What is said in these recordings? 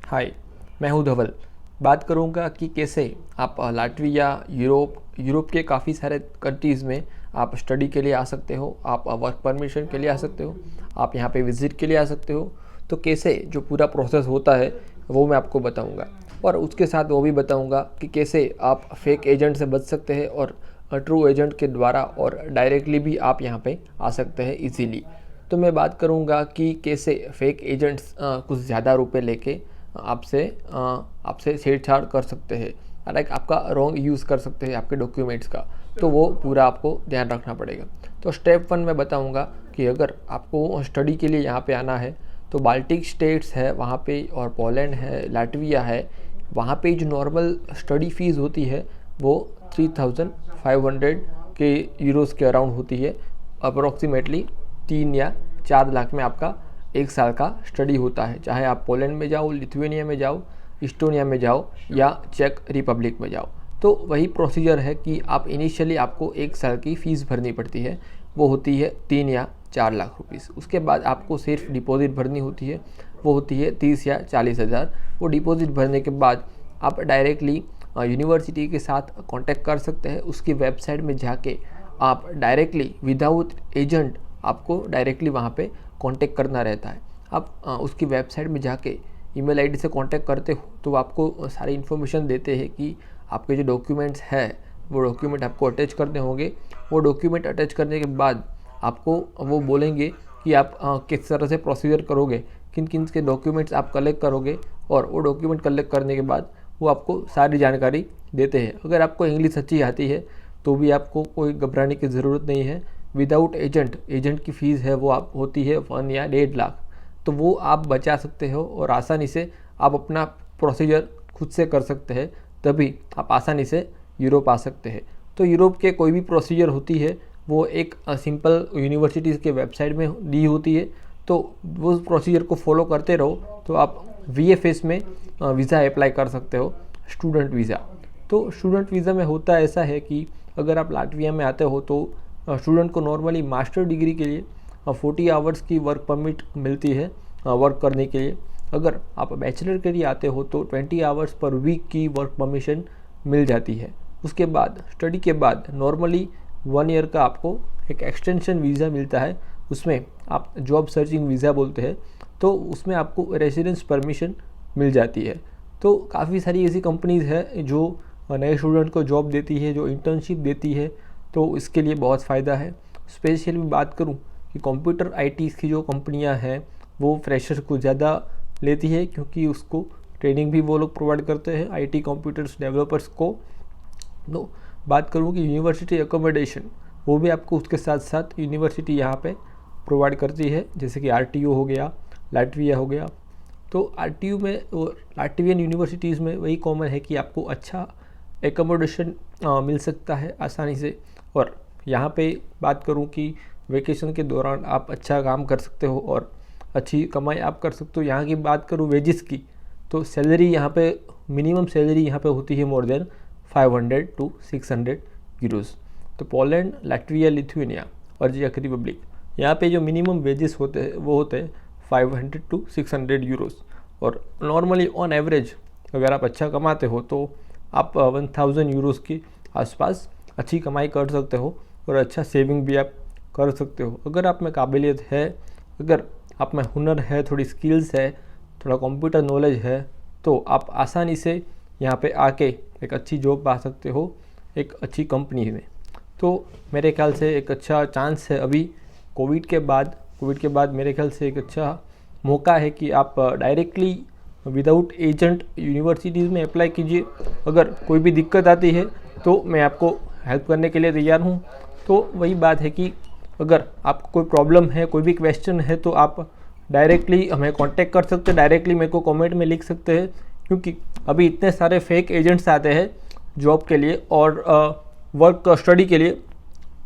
हाय, मैं हूं धवल। बात करूंगा कि कैसे आप लाटविया, यूरोप के काफ़ी सारे कंट्रीज़ में आप स्टडी के लिए आ सकते हो, आप वर्क परमिशन के लिए आ सकते हो, आप यहां पे विज़िट के लिए आ सकते हो। तो कैसे जो पूरा प्रोसेस होता है वो मैं आपको बताऊंगा, और उसके साथ वो भी बताऊंगा कि कैसे आप फेक एजेंट से बच सकते हैं और ट्रू एजेंट के द्वारा और डायरेक्टली भी आप यहाँ पे आ सकते हैं इजीली। तो मैं बात करूंगा कि कैसे फेक एजेंट्स कुछ ज़्यादा रुपए लेके आपसे छेड़छाड़ कर सकते हैं, लाइक आपका रॉन्ग यूज़ कर सकते हैं आपके डॉक्यूमेंट्स का। तो वो पूरा आपको ध्यान रखना पड़ेगा। तो स्टेप 1 में बताऊंगा कि अगर आपको स्टडी के लिए यहाँ पे आना है तो बाल्टिक स्टेट्स है वहाँ पे, और पोलैंड है, लाटविया है, वहाँ पे जो नॉर्मल स्टडी फ़ीस होती है वो 3500 के यूरोस के अराउंड होती है। अप्रोक्सीमेटली 3 या 4 लाख में आपका 1 साल का स्टडी होता है, चाहे आप पोलैंड में जाओ, लिथुआनिया में जाओ, इस्टोनिया में जाओ या चेक रिपब्लिक में जाओ। तो वही प्रोसीजर है कि आप इनिशियली आपको 1 साल की फ़ीस भरनी पड़ती है, वो होती है 3 या 4 लाख रुपीस। उसके बाद आपको सिर्फ डिपॉजिट भरनी होती है, वो होती है 30 या 40 हज़ार। वो डिपॉजिट भरने के बाद आप डायरेक्टली यूनिवर्सिटी के साथ कांटेक्ट कर सकते हैं। उसकी वेबसाइट में जाके आप डायरेक्टली विदाउट एजेंट आपको डायरेक्टली वहाँ पे कांटेक्ट करना रहता है। आप उसकी वेबसाइट में जाके ईमेल आईडी से कांटेक्ट करते हो तो आपको सारी इन्फॉर्मेशन देते हैं कि आपके जो डॉक्यूमेंट्स है वो डॉक्यूमेंट आपको अटैच करने होंगे। वो डॉक्यूमेंट अटैच करने के बाद आपको वो बोलेंगे कि आप किस तरह से प्रोसीजर करोगे, किन किन के डॉक्यूमेंट्स आप कलेक्ट करोगे, और वो डॉक्यूमेंट कलेक्ट करने के बाद वो आपको सारी जानकारी देते हैं। अगर आपको इंग्लिश अच्छी आती है तो भी आपको कोई घबराने की ज़रूरत नहीं है। विदाउट एजेंट की फ़ीस है वो आप होती है 1 या 1.5 लाख, तो वो आप बचा सकते हो और आसानी से आप अपना प्रोसीजर खुद से कर सकते हैं। तभी आप आसानी से यूरोप आ सकते हैं। तो यूरोप के कोई भी प्रोसीजर होती है वो एक सिंपल यूनिवर्सिटीज़ के वेबसाइट में दी होती है। तो वो प्रोसीजर को फॉलो करते रहो तो आप VFS में वीज़ा अप्लाई कर सकते हो, स्टूडेंट वीज़ा। तो स्टूडेंट वीज़ा में होता ऐसा है कि अगर आप लाटविया में आते हो तो स्टूडेंट को नॉर्मली मास्टर डिग्री के लिए 40 आवर्स की वर्क परमिट मिलती है वर्क करने के लिए। अगर आप बैचलर के लिए आते हो तो 20 आवर्स पर वीक की वर्क परमिशन मिल जाती है। उसके बाद स्टडी के बाद नॉर्मली 1 ईयर का आपको एक एक्सटेंशन वीज़ा मिलता है, उसमें आप जॉब सर्चिंग वीज़ा बोलते हैं। तो उसमें आपको रेसिडेंस परमिशन मिल जाती है। तो काफ़ी सारी ऐसी कंपनीज़ है जो नए स्टूडेंट को जॉब देती है, जो इंटर्नशिप देती है, तो इसके लिए बहुत फ़ायदा है। स्पेशली बात करूं कि कंप्यूटर IT की जो कंपनियां हैं वो फ्रेशर को ज़्यादा लेती है, क्योंकि उसको ट्रेनिंग भी वो लोग प्रोवाइड करते हैं IT कंप्यूटर्स डेवलपर्स को। तो बात करूं कि यूनिवर्सिटी अकोमोडेशन, वो भी आपको उसके साथ साथ यूनिवर्सिटी यहाँ पे प्रोवाइड करती है, जैसे कि RTU हो गया, लाटविया हो गया। तो RTU में और लाटवियन यूनिवर्सिटीज़ में वही कॉमन है कि आपको अच्छा एकोमोडेशन मिल सकता है आसानी से। और यहाँ पे बात करूँ कि वेकेशन के दौरान आप अच्छा काम कर सकते हो और अच्छी कमाई आप कर सकते हो। यहाँ की बात करूँ वेजिस की, तो सैलरी यहाँ पे मिनिमम सैलरी यहाँ पे होती है मोर देन 500 to 600 यूरोस। तो पोलैंड, लाटविया, लिथुआनिया और चेक रिपब्लिक, यहाँ पे जो मिनिमम वेजेस होते हैं वो होते हैं 500 to 600 यूरोस। और नॉर्मली ऑन एवरेज अगर आप अच्छा कमाते हो तो आप 1000 यूरोस के आसपास अच्छी कमाई कर सकते हो और अच्छा सेविंग भी आप कर सकते हो। अगर आप में काबिलियत है, अगर आप में हुनर है, थोड़ी स्किल्स है, थोड़ा कंप्यूटर नॉलेज है, तो आप आसानी से यहाँ पे आके एक अच्छी जॉब पा सकते हो एक अच्छी कंपनी में। तो मेरे ख्याल से एक अच्छा चांस है अभी कोविड के बाद मेरे ख्याल से एक अच्छा मौका है कि आप डायरेक्टली विदाउट एजेंट यूनिवर्सिटीज़ में अप्लाई कीजिए। अगर कोई भी दिक्कत आती है तो मैं आपको हेल्प करने के लिए तैयार हूँ। तो वही बात है कि अगर आपको कोई प्रॉब्लम है, कोई भी क्वेश्चन है, तो आप डायरेक्टली हमें कांटेक्ट कर सकते हैं, डायरेक्टली मेरे को कमेंट में लिख सकते हैं। क्योंकि अभी इतने सारे फेक एजेंट्स आते हैं जॉब के लिए और वर्क स्टडी के लिए,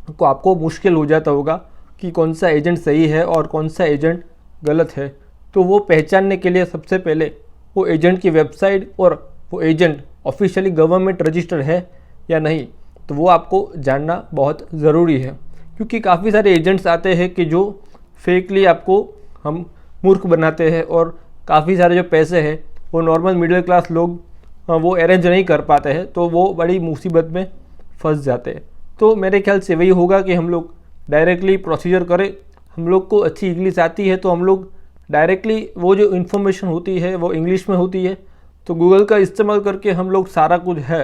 तो आपको मुश्किल हो जाता होगा कि कौन सा एजेंट सही है और कौन सा एजेंट गलत है। तो वो पहचानने के लिए सबसे पहले वो एजेंट की वेबसाइट और वो एजेंट ऑफिशियली गवर्नमेंट रजिस्टर है या नहीं, तो वो आपको जानना बहुत ज़रूरी है। क्योंकि काफ़ी सारे एजेंट्स आते हैं कि जो फेकली आपको हम मूर्ख बनाते हैं और काफ़ी सारे जो पैसे हैं वो नॉर्मल मिडिल क्लास लोग वो अरेंज नहीं कर पाते हैं, तो वो बड़ी मुसीबत में फंस जाते हैं। तो मेरे ख्याल से वही होगा कि हम लोग डायरेक्टली प्रोसीजर करें। हम लोग को अच्छी इंग्लिश आती है तो हम लोग डायरेक्टली वो जो इन्फॉर्मेशन होती है वो इंग्लिश में होती है, तो गूगल का इस्तेमाल करके हम लोग सारा कुछ है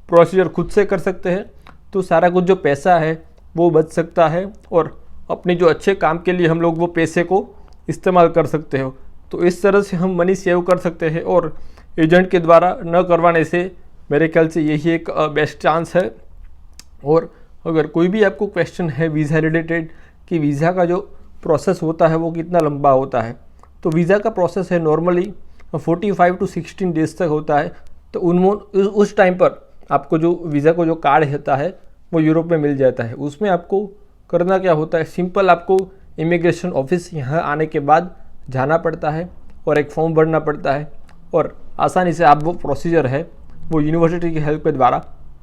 प्रोसीजर खुद से कर सकते हैं। तो सारा कुछ जो पैसा है वो बच सकता है और अपने जो अच्छे काम के लिए हम लोग वो पैसे को इस्तेमाल कर सकते हो। तो इस तरह से हम मनी सेव कर सकते हैं और एजेंट के द्वारा न करवाने से मेरे ख्याल से यही एक बेस्ट चांस है। और अगर कोई भी आपको क्वेश्चन है वीज़ा रिलेटेड कि वीज़ा का जो प्रोसेस होता है वो कितना लंबा होता है, तो वीज़ा का प्रोसेस है नॉर्मली 45 to 16 डेज तक होता है। तो उस टाइम पर आपको जो वीज़ा को जो कार्ड होता है वो यूरोप में मिल जाता है। उसमें आपको करना क्या होता है, सिंपल आपको इमिग्रेशन ऑफिस यहाँ आने के बाद जाना पड़ता है और एक फॉर्म भरना पड़ता है और आसानी से आप वो प्रोसीजर है वो यूनिवर्सिटी की हेल्प के द्वारा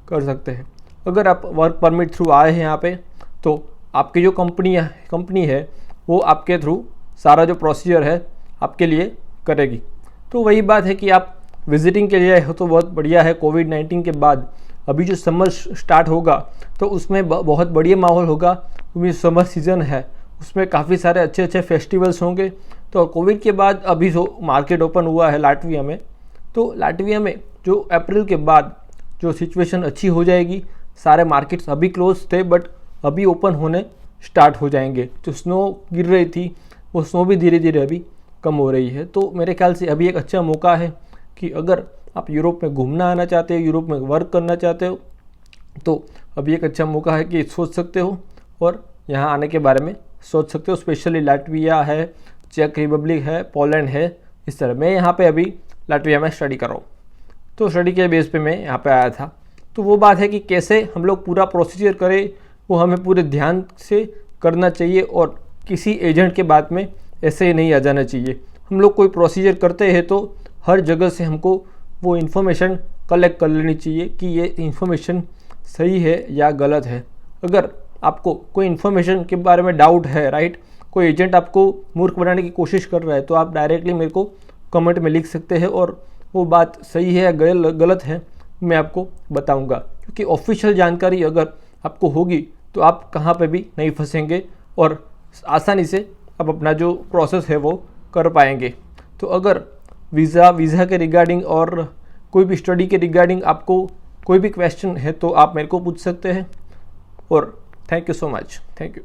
कर सकते हैं। अगर आप वर्क परमिट थ्रू आए हैं यहाँ पे, तो आपकी जो कंपनी है वो आपके थ्रू सारा जो प्रोसीजर है आपके लिए करेगी। तो वही बात है कि आप विजिटिंग के लिए हो तो बहुत बढ़िया है। कोविड-19 के बाद अभी जो समर स्टार्ट होगा तो उसमें बहुत बढ़िया माहौल होगा, क्योंकि समर सीज़न है, उसमें काफ़ी सारे अच्छे अच्छे फेस्टिवल्स होंगे। तो कोविड के बाद अभी जो मार्केट ओपन हुआ है लाटविया में, तो लाटविया में जो अप्रैल के बाद जो सिचुएशन अच्छी हो जाएगी, सारे मार्केट्स अभी क्लोज थे बट अभी ओपन होने स्टार्ट हो जाएंगे। जो स्नो गिर रही थी वो स्नो भी धीरे धीरे अभी कम हो रही है। तो मेरे ख्याल से अभी एक अच्छा मौका है कि अगर आप यूरोप में घूमना आना चाहते हो, यूरोप में वर्क करना चाहते हो, तो अभी एक अच्छा मौका है कि सोच सकते हो और यहाँ आने के बारे में सोच सकते हो। स्पेशली लाटविया है, चेक रिपब्लिक है, पोलैंड है, इस तरह। मैं यहाँ पे अभी लाटविया में स्टडी कर रहा हूँ, तो स्टडी के बेस पे मैं यहाँ पे आया था। तो वो बात है कि कैसे हम लोग पूरा प्रोसीजर करें वो हमें पूरे ध्यान से करना चाहिए और किसी एजेंट के बात में ऐसे ही नहीं आ जाना चाहिए। हम लोग कोई प्रोसीजर करते हैं तो हर जगह से हमको वो इन्फॉर्मेशन कलेक्ट कर लेनी चाहिए कि ये इन्फॉर्मेशन सही है या गलत है। अगर आपको कोई इन्फॉर्मेशन के बारे में डाउट है, राइट, कोई एजेंट आपको मूर्ख बनाने की कोशिश कर रहा है, तो आप डायरेक्टली मेरे को कमेंट में लिख सकते हैं और वो बात सही है या गलत है मैं आपको बताऊंगा। क्योंकि ऑफिशियल जानकारी अगर आपको होगी तो आप कहाँ पे भी नहीं फंसेंगे और आसानी से आप अपना जो प्रोसेस है वो कर पाएंगे। तो अगर वीज़ा के रिगार्डिंग और कोई भी स्टडी के रिगार्डिंग आपको कोई भी क्वेश्चन है तो आप मेरे को पूछ सकते हैं। और thank you so much, thank you.